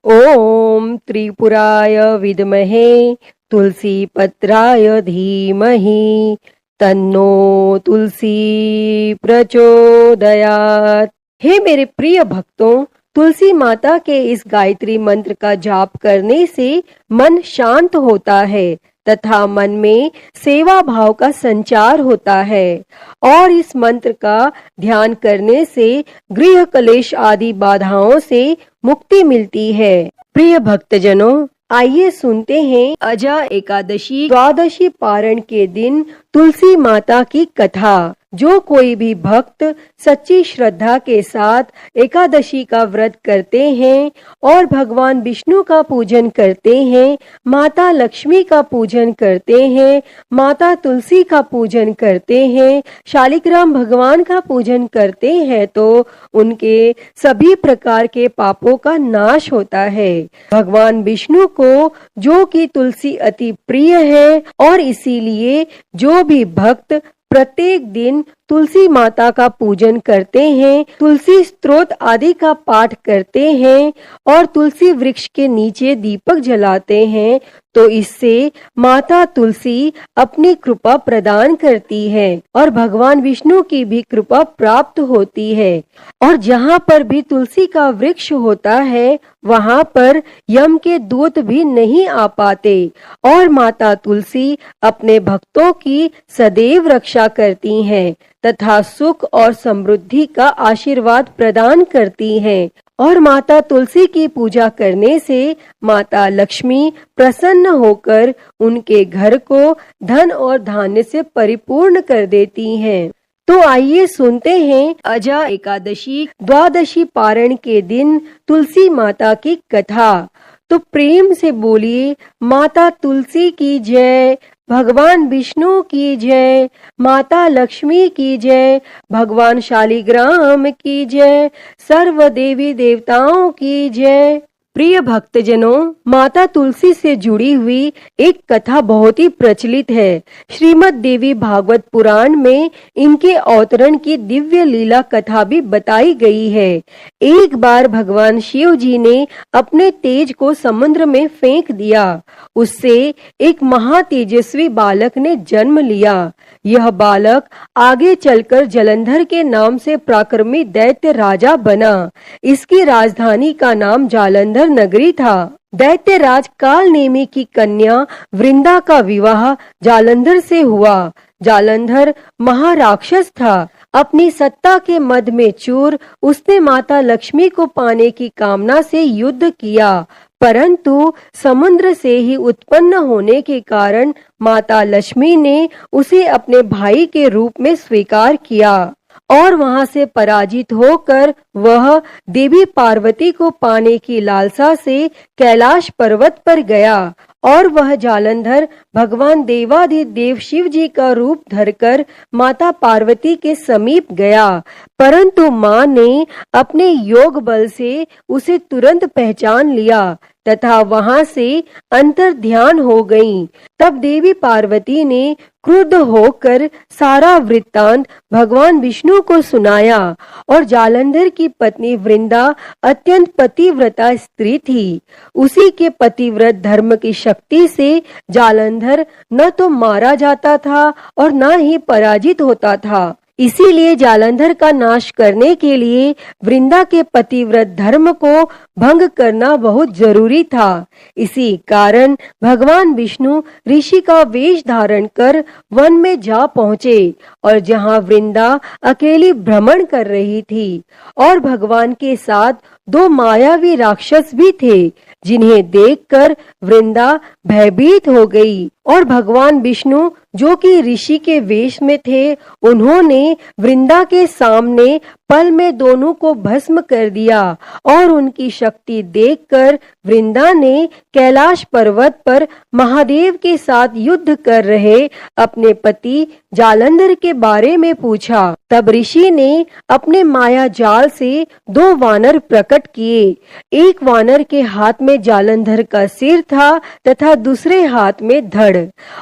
ओम त्रिपुराय विद्महे तुलसी पत्राय धीमहि तन्नो तुलसी प्रचोदयात्। हे मेरे प्रिय भक्तों, तुलसी माता के इस गायत्री मंत्र का जाप करने से मन शांत होता है तथा मन में सेवा भाव का संचार होता है और इस मंत्र का ध्यान करने से गृह कलेश आदि बाधाओं से मुक्ति मिलती है। प्रिय भक्तजनों, आइए सुनते हैं अजा एकादशी द्वादशी पारण के दिन तुलसी माता की कथा। जो कोई भी भक्त सच्ची श्रद्धा के साथ एकादशी का व्रत करते हैं और भगवान विष्णु का पूजन करते हैं, माता लक्ष्मी का पूजन करते हैं, माता तुलसी का पूजन करते हैं, शालिग्राम भगवान का पूजन करते हैं तो उनके सभी प्रकार के पापों का नाश होता है। भगवान विष्णु को जो कि तुलसी अति प्रिय है और इसीलिए जो भी भक्त प्रत्येक दिन तुलसी माता का पूजन करते हैं, तुलसी स्तोत्र आदि का पाठ करते हैं और तुलसी वृक्ष के नीचे दीपक जलाते हैं तो इससे माता तुलसी अपनी कृपा प्रदान करती है और भगवान विष्णु की भी कृपा प्राप्त होती है। और जहाँ पर भी तुलसी का वृक्ष होता है वहाँ पर यम के दूत भी नहीं आ पाते और माता तुलसी अपने भक्तों की सदैव रक्षा करती हैं तथा सुख और समृद्धि का आशीर्वाद प्रदान करती हैं। और माता तुलसी की पूजा करने से माता लक्ष्मी प्रसन्न होकर उनके घर को धन और धान्य से परिपूर्ण कर देती हैं। तो आइए सुनते हैं अजा एकादशी द्वादशी पारण के दिन तुलसी माता की कथा। तो प्रेम से बोलिए, माता तुलसी की जय, भगवान विष्णु की जय, माता लक्ष्मी की जय, भगवान शालिग्राम की जय, सर्व देवी देवताओं की जय। प्रिय भक्तजनों, माता तुलसी से जुड़ी हुई एक कथा बहुत ही प्रचलित है। श्रीमद् देवी भागवत पुराण में इनके अवतरण की दिव्य लीला कथा भी बताई गई है। एक बार भगवान शिव जी ने अपने तेज को समुद्र में फेंक दिया। उससे एक महातेजस्वी बालक ने जन्म लिया। यह बालक आगे चलकर जलंधर के नाम से पराक्रमी दैत्य राजा बना। इसकी राजधानी का नाम जालंधर नगरी था। दैत्य राज काल नेमी की कन्या वृंदा का विवाह जालंधर से हुआ। जालंधर महाराक्षस था। अपनी सत्ता के मद में चूर उसने माता लक्ष्मी को पाने की कामना से युद्ध किया, परंतु समुद्र से ही उत्पन्न होने के कारण माता लक्ष्मी ने उसे अपने भाई के रूप में स्वीकार किया और वहां से पराजित होकर वह देवी पार्वती को पाने की लालसा से कैलाश पर्वत पर गया और वह जालंधर भगवान देवाधिदेव शिव जी का रूप धरकर माता पार्वती के समीप गया, परंतु मां ने अपने योग बल से उसे तुरंत पहचान लिया तथा वहां से अंतर ध्यान हो गईं। तब देवी पार्वती ने क्रुद्ध होकर सारा वृत्तांत भगवान विष्णु को सुनाया और जालंधर की पत्नी वृंदा अत्यंत पतिव्रता स्त्री थी। उसी के पतिव्रत धर्म की शक्ति से जालंधर न तो मारा जाता था और न ही पराजित होता था। इसीलिए जालंधर का नाश करने के लिए वृंदा के पतिव्रत धर्म को भंग करना बहुत जरूरी था। इसी कारण भगवान विष्णु ऋषि का वेश धारण कर वन में जा पहुँचे और जहाँ वृंदा अकेली भ्रमण कर रही थी और भगवान के साथ दो मायावी राक्षस भी थे, जिन्हें देखकर वृंदा भयभीत हो गई और भगवान विष्णु जो कि ऋषि के वेश में थे, उन्होंने वृंदा के सामने पल में दोनों को भस्म कर दिया और उनकी शक्ति देखकर वृंदा ने कैलाश पर्वत पर महादेव के साथ युद्ध कर रहे अपने पति जालंधर के बारे में पूछा। तब ऋषि ने अपने माया जाल से 2 वानर प्रकट किए। एक वानर के हाथ में जालंधर का सिर था तथा दूसरे हाथ में धड़।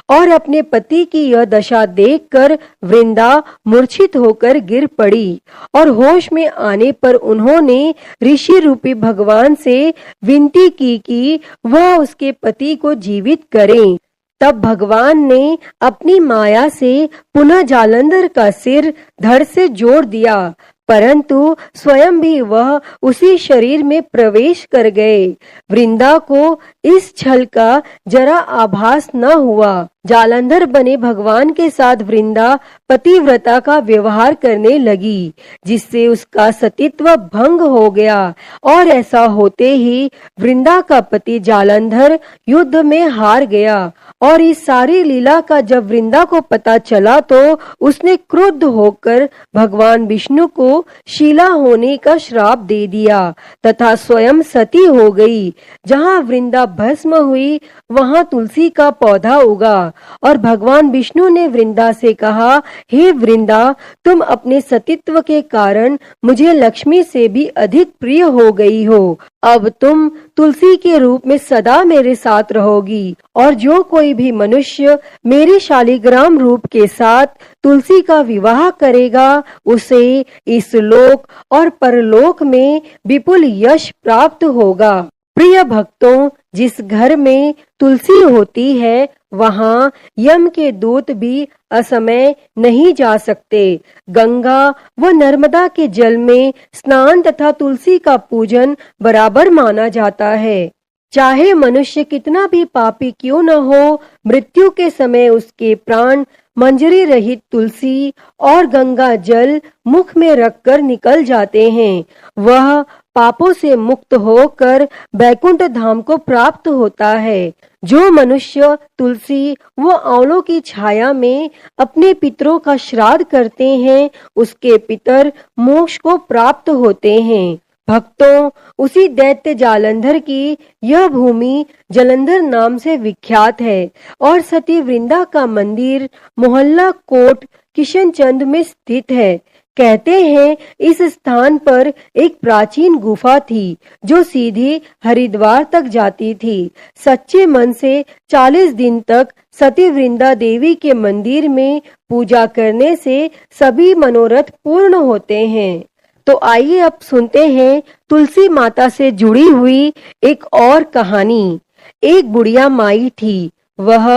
और अपने पति की यह दशा देखकर वृंदा मूर्छित होकर गिर पड़ी और होश में आने पर उन्होंने ऋषि रूपी भगवान से विनती की कि वह उसके पति को जीवित करें। तब भगवान ने अपनी माया से पुनः जालंधर का सिर धड़ से जोड़ दिया, परंतु स्वयं भी वह उसी शरीर में प्रवेश कर गए। वृंदा को इस छल का जरा आभास न हुआ। जालंधर बने भगवान के साथ वृंदा पतिव्रता का व्यवहार करने लगी, जिससे उसका सतीत्व भंग हो गया। और ऐसा होते ही वृंदा का पति जालंधर युद्ध में हार गया। और इस सारी लीला का जब वृंदा को पता चला तो उसने क्रुद्ध होकर भगवान विष्णु को शीला होने का श्राप दे दिया तथा स्वयं सती हो गई। जहाँ वृंदा भस्म हुई वहाँ तुलसी का पौधा उगा। और भगवान विष्णु ने वृंदा से कहा, हे वृंदा, तुम अपने सतीत्व के कारण मुझे लक्ष्मी से भी अधिक प्रिय हो गई हो। अब तुम तुलसी के रूप में सदा मेरे साथ रहोगी। और जो कोई भी मनुष्य मेरे शालिग्राम रूप के साथ तुलसी का विवाह करेगा, उसे इस लोक और परलोक में विपुल यश प्राप्त होगा। प्रिय भक्तों, जिस घर में तुलसी होती है वहाँ यम के दूत भी असमय नहीं जा सकते। गंगा व नर्मदा के जल में स्नान तथा तुलसी का पूजन बराबर माना जाता है। चाहे मनुष्य कितना भी पापी क्यों न हो, मृत्यु के समय उसके प्राण मंजरी रहित तुलसी और गंगा जल मुख में रखकर निकल जाते हैं। वह पापों से मुक्त होकर बैकुंठ धाम को प्राप्त होता है। जो मनुष्य तुलसी व आंवलों की छाया में अपने पितरों का श्राद्ध करते हैं, उसके पितर मोक्ष को प्राप्त होते हैं। भक्तों, उसी दैत्य जालंधर की यह भूमि जलंधर नाम से विख्यात है और सती वृंदा का मंदिर मोहल्ला कोट किशनचंद में स्थित है। कहते हैं इस स्थान पर एक प्राचीन गुफा थी जो सीधी हरिद्वार तक जाती थी। सच्चे मन से 40 दिन तक सती वृंदा देवी के मंदिर में पूजा करने से सभी मनोरथ पूर्ण होते हैं। तो आइए अब सुनते हैं तुलसी माता से जुड़ी हुई एक और कहानी। एक बुढ़िया माई थी। वह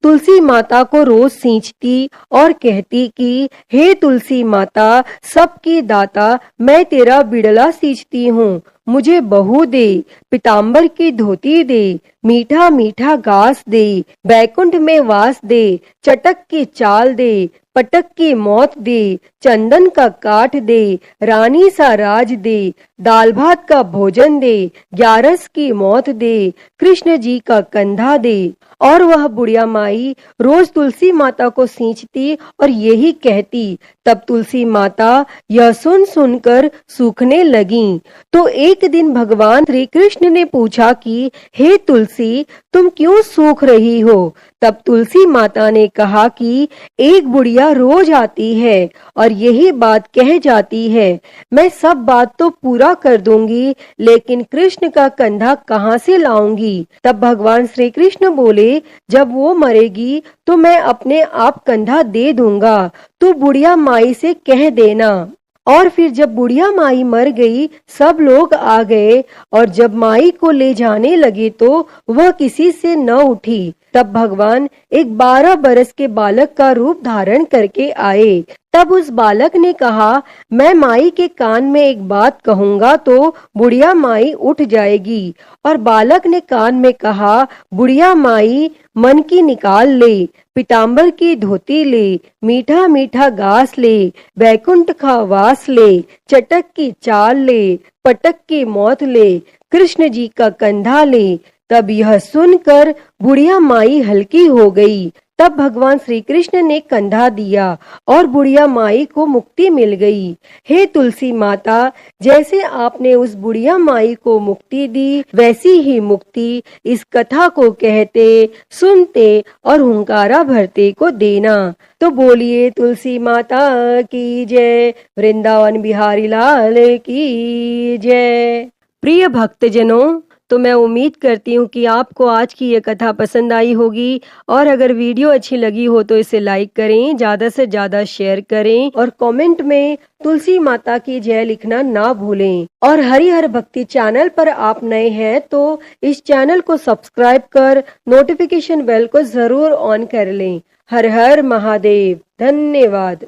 तुलसी माता को रोज सींचती और कहती कि हे तुलसी माता, सबकी दाता, मैं तेरा बिड़ला सींचती हूँ, मुझे बहू दे, पीताम्बर की धोती दे, मीठा मीठा घास दे, बैकुंठ में वास दे, चटक की चाल दे, पटक की मौत दे, चंदन का काठ दे, रानी सा राज दे, दाल भात का भोजन दे, 11 की मौत दे, कृष्ण जी का कंधा दे। और वह बुढ़िया माई रोज तुलसी माता को सींचती और यही कहती। तब तुलसी माता यह सुन सुनकर सूखने लगी। तो एक दिन भगवान श्री कृष्ण ने पूछा कि हे तुलसी, तुम क्यों सूख रही हो? तब तुलसी माता ने कहा कि एक बुढ़िया रोज आती है और यही बात कह जाती है, मैं सब बात तो पूरा कर दूंगी, लेकिन कृष्ण का कंधा कहाँ से लाऊंगी? तब भगवान श्री कृष्ण बोले, जब वो मरेगी तो मैं अपने आप कंधा दे दूंगा, तू बुढ़िया माई से कह देना। और फिर जब बुढ़िया माई मर गई, सब लोग आ गए और जब माई को ले जाने लगे तो वह किसी से न उठी। तब भगवान एक 12 बरस के बालक का रूप धारण करके आए। तब उस बालक ने कहा, मैं माई के कान में एक बात कहूंगा तो बुढ़िया माई उठ जाएगी। और बालक ने कान में कहा, बुढ़िया माई मन की निकाल ले, पीताम्बर की धोती ले, मीठा मीठा घास ले, बैकुंठ का वास ले, चटक की चाल ले, पटक की मौत ले, कृष्ण जी का कंधा ले। तब यह सुनकर बुढ़िया माई हल्की हो गई। तब भगवान श्री कृष्ण ने कंधा दिया और बुढ़िया माई को मुक्ति मिल गई। हे तुलसी माता, जैसे आपने उस बुढ़िया माई को मुक्ति दी, वैसी ही मुक्ति इस कथा को कहते, सुनते और हुंकारा भरते को देना। तो बोलिए तुलसी माता की जय, वृंदावन बिहारी लाल की जय। प्रिय भक्तजनों, तो मैं उम्मीद करती हूँ कि आपको आज की ये कथा पसंद आई होगी, और अगर वीडियो अच्छी लगी हो तो इसे लाइक करें, ज़्यादा से ज़्यादा शेयर करें और कमेंट में तुलसी माता की जय लिखना ना भूलें। और हरिहर भक्ति चैनल पर आप नए हैं तो इस चैनल को सब्सक्राइब कर नोटिफिकेशन बेल को जरूर ऑन कर लें। हर हर महादेव। धन्यवाद।